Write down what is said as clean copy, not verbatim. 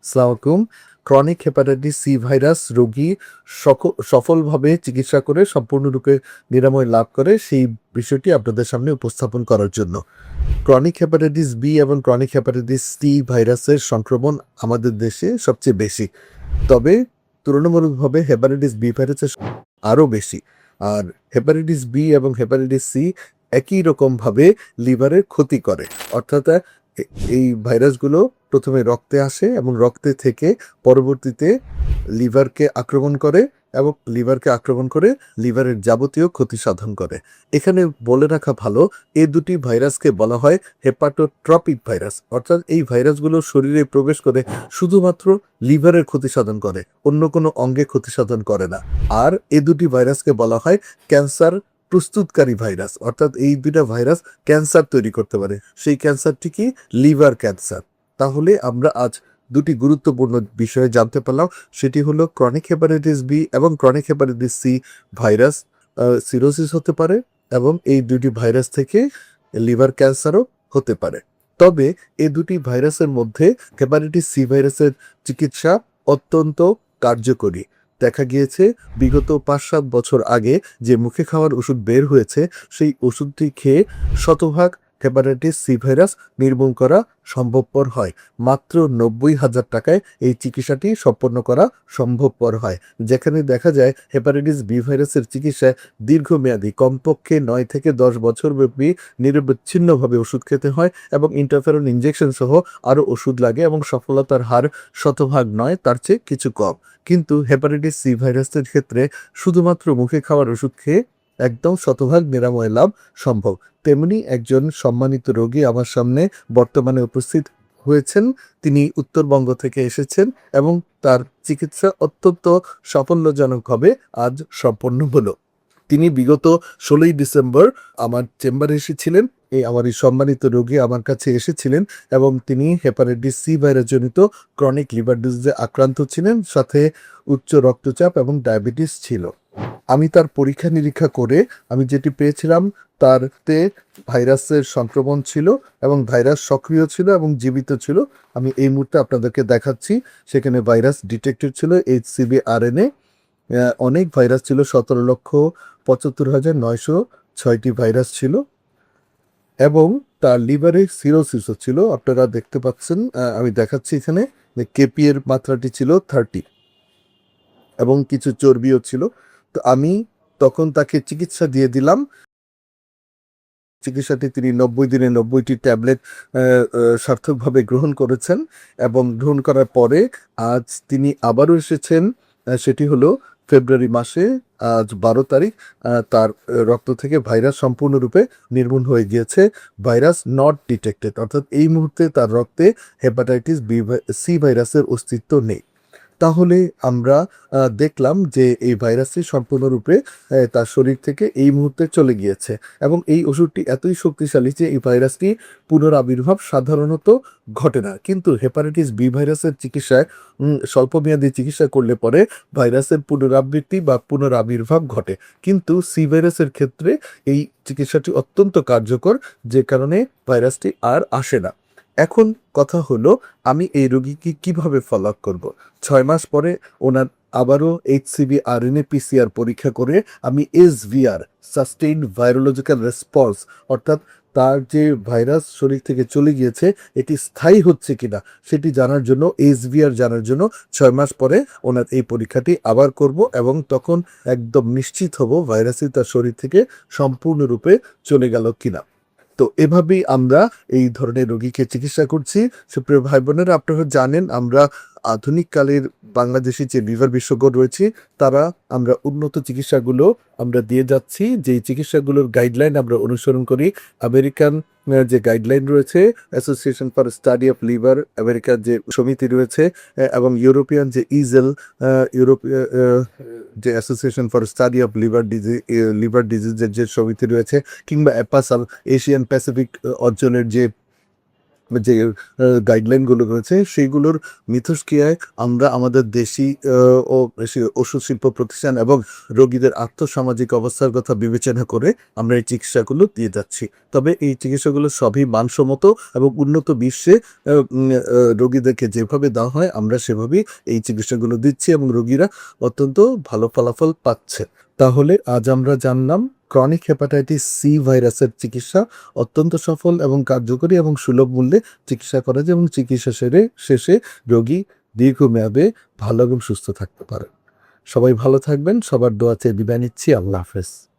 সালামালাইকুম। Chronic hepatitis C virus রোগী সফলভাবে চিকিৎসা করে সম্পূর্ণরূপে নিরাময় লাভ করে সেই বিষয়টি আপনাদের সামনে উপস্থাপন করার জন্য। ক্রনিক হেপাটাইটিস বি এবং ক্রনিক হেপাটাইটিস সি ভাইরাসের সংক্রমণ আমাদের দেশে সবচেয়ে বেশি। তবে তুলনামূলকভাবে হেপাটাইটিস বি ভাইরাসের আরও বেশি। আর হেপাটাইটিস বি এবং হেপাটাইটিস সি একই রকমভাবে লিভারের ক্ষতি করে। অর্থাৎ এ এই ভাইরাসগুলো প্রথমে রক্তে আসে এবং রক্তে থেকে পরবর্তীতে লিভারকে আক্রমণ করে এবং লিভারের যাবতীয় ক্ষতি সাধন করে। এখানে বলে রাখা ভালো, এই দুটি ভাইরাসকে বলা হয় হেপাটোট্রপিক ভাইরাস। অর্থাৎ এই ভাইরাসগুলো শরীরে প্রবেশ করে শুধুমাত্র লিভারের ক্ষতি সাধন করে, অন্য কোনো অঙ্গে ক্ষতি সাধন করে না। আর এই দুটি ভাইরাসকে বলা হয় ক্যান্সার প্রস্তুতকারী ভাইরাস। অর্থাৎ এই দুইটা ভাইরাস ক্যান্সার তৈরি করতে পারে। সেই ক্যান্সারটি কি? Liver cancer. তাহলে আমরা আজ দুটি গুরুত্বপূর্ণ বিষয়ে জানতে পারলাম। সেটি হলো ক্রনিক হেপাটাইটিস বি এবং chronic hepatitis C virus cirrhosis হতে পারে এবং এই দুটি ভাইরাস থেকে লিভার ক্যান্সারও হতে পারে। তবে এই দুটি ভাইরাসের মধ্যে হেপাটাইটিস সি ভাইরাসের চিকিৎসা অত্যন্ত কার্যকরী। দেখা গিয়েছে বিগত ৫-৭ বছর আগে যে মুখে খাওয়ার ওষুধ বের হয়েছে, সেই ওষুধটি খেয়ে শতভাগ হেপাটাইটিস সি ভাইরাস নির্মূল করা সম্ভবপর হয়। মাত্র ৯০,০০০ টাকায় এই চিকিৎসাটি সম্পন্ন করা সম্ভবপর হয়। যেখানে দেখা যায় হেপাটাইটিস বি ভাইরাসের চিকিৎসায় দীর্ঘমেয়াদী কমপক্ষে ৯ থেকে ১০ বছর ব্যাপী নিরবচ্ছিন্নভাবে ওষুধ খেতে হয় এবং ইন্টারফেরন ইনজেকশন সহ আরও ওষুধ লাগে এবং সফলতার হার শতভাগ নয়, তার চেয়ে কিছু কম। কিন্তু হেপাটাইটিস সি ভাইরাসের ক্ষেত্রে শুধুমাত্র মুখে খাওয়ার ওষুধ খেয়ে একদম শতভাগ নিরাময় লাভ সম্ভব। তেমনি একজন সম্মানিত রোগী আমার সামনে বর্তমানে উপস্থিত হয়েছেন। তিনি উত্তরবঙ্গ থেকে এসেছেন এবং তার চিকিৎসা অত্যন্ত সাফল্যজনকভাবে আজ সম্পন্ন হলো। তিনি বিগত ১৬ই ডিসেম্বর আমার চেম্বারে এসেছিলেন। আমার এই সম্মানিত রোগী আমার কাছে এসেছিলেন এবং তিনি হেপাটাইটিস সি ভাইরাসজনিত ক্রনিক লিভার ডিজিজে আক্রান্ত ছিলেন, সাথে উচ্চ রক্তচাপ এবং ডায়াবেটিস ছিল। আমি তার পরীক্ষা-নিরীক্ষা করে আমি যেটি পেয়েছিলাম, তারতে ভাইরাসের সংক্রমণ ছিল এবং ভাইরাস সক্রিয় ছিল এবং জীবিত ছিল। আমি এই মুহূর্তে আপনাদেরকে দেখাচ্ছি। সেখানে ভাইরাস ডিটেক্টেড ছিল HCV RNA। অনেক ভাইরাস ছিল, ১৭,৭৫,৯০৬টি ভাইরাস ছিল এবং তার লিভারে সিরোসিসও ছিল। আপনারা দেখতে পাচ্ছেন, আমি দেখাচ্ছি এখানে যে কেপি এর মাত্রাটি ছিল 30 এবং কিছু চর্বিও ছিল। তো আমি তখন তাকে চিকিৎসা দিয়ে দিলাম। চিকিৎসাটি তিনি ৯০ দিনে ৯০টি ট্যাবলেট সার্থকভাবে গ্রহণ করেছেন এবং গ্রহণ করার পরে আজ তিনি আবারও এসেছেন। সেটি হলো ফেব্রুয়ারি মাসে, আজ ১২ তারিখ। তার রক্ত থেকে ভাইরাস সম্পূর্ণরূপে নির্মূল হয়ে গিয়েছে। ভাইরাস নট ডিটেক্টেড, অর্থাৎ এই মুহূর্তে তার রক্তে হেপাটাইটিস বি সি ভাইরাসের অস্তিত্ব নেই। তাহলে আমরা দেখলাম যে এই ভাইরাসটি সম্পূর্ণরূপে তার শরীর থেকে এই মুহূর্তে চলে গিয়েছে এবং এই ওষুধটি এতই শক্তিশালী যে এই ভাইরাসটি পুনরাবির্ভাব সাধারণত ঘটে না। কিন্তু হেপাটাইটিস বি ভাইরাসের চিকিৎসায় স্বল্পমেয়াদী চিকিৎসা করলে পরে ভাইরাসের পুনরাবৃত্তি বা পুনরাবির্ভাব ঘটে। কিন্তু সি ভাইরাসের ক্ষেত্রে এই চিকিৎসাটি অত্যন্ত কার্যকর, যে কারণে ভাইরাসটি আর আসে না। এখন কথা হলো, আমি এই রোগীকে কিভাবে ফলো আপ করব? ৬ মাস পরে ওনার আবারও HCV RNA PCR পরীক্ষা করে আমি SVR সাস্টেইনড ভাইরোলজিক্যাল রেসপন্স, অর্থাৎ তার যে ভাইরাস শরীর থেকে চলে গিয়েছে এটি স্থায়ী হচ্ছে কিনা সেটি জানার জন্য, SVR জানার জন্য ৬ মাস পরে ওনার এই পরীক্ষাটি আবার করব এবং তখন একদম নিশ্চিত হব ভাইরাসই তার শরীর থেকে সম্পূর্ণরূপে চলে গেল কিনা। তো এভাবেই আমরা এই ধরনের রোগীকে চিকিৎসা করছি। সুপ্রিয় ভাই বোনেরা, আপনারা জানেন আমরা আধুনিক কালের বাংলাদেশি যে লিভার বিশেষজ্ঞ রয়েছে, তারা আমরা উন্নত চিকিৎসাগুলো আমরা দিয়ে যাচ্ছি। যেই চিকিৎসাগুলোর গাইডলাইন আমরা অনুসরণ করি। আমেরিকান যে গাইডলাইন রয়েছে, association for study of liver, আমেরিকার যে সমিতি রয়েছে, এবং ইউরোপিয়ান যে ইজেল, ইউরোপীয় যে association for study of liver ডিজিজের যে সমিতি রয়েছে, কিংবা অ্যাপাসাল এশিয়ান প্যাসিফিক অঞ্চলের যে যে গাইডলাইনগুলো রয়েছে সেইগুলোর মিথস্ক্রিয়ায় আমরা আমাদের দেশি ও ওষুধ শিল্প প্রতিষ্ঠান এবং রোগীদের আর্থসামাজিক অবস্থার কথা বিবেচনা করে আমরা এই চিকিৎসাগুলো দিয়ে যাচ্ছি। তবে এই চিকিৎসাগুলো সবই মানসম্মত এবং উন্নত বিশ্বে রোগীদেরকে যেভাবে দেওয়া হয় আমরা সেভাবেই এই চিকিৎসাগুলো দিচ্ছি এবং রোগীরা অত্যন্ত ভালো ফলাফল পাচ্ছে। তাহলে আজ আমরা জানলাম ক্রনিক হেপাটাইটিস সি ভাইরাসের চিকিৎসা অত্যন্ত সফল এবং কার্যকরী এবং সুলভ মূল্যে চিকিৎসা করা যায় এবং চিকিৎসা শেষে রোগী দীর্ঘমেয়াদে ভালো এবং সুস্থ থাকতে পারে। সবাই ভালো থাকবেন। সবার দোয়া চেয়ে বিদায় নিচ্ছি। আল্লাহ হাফেজ।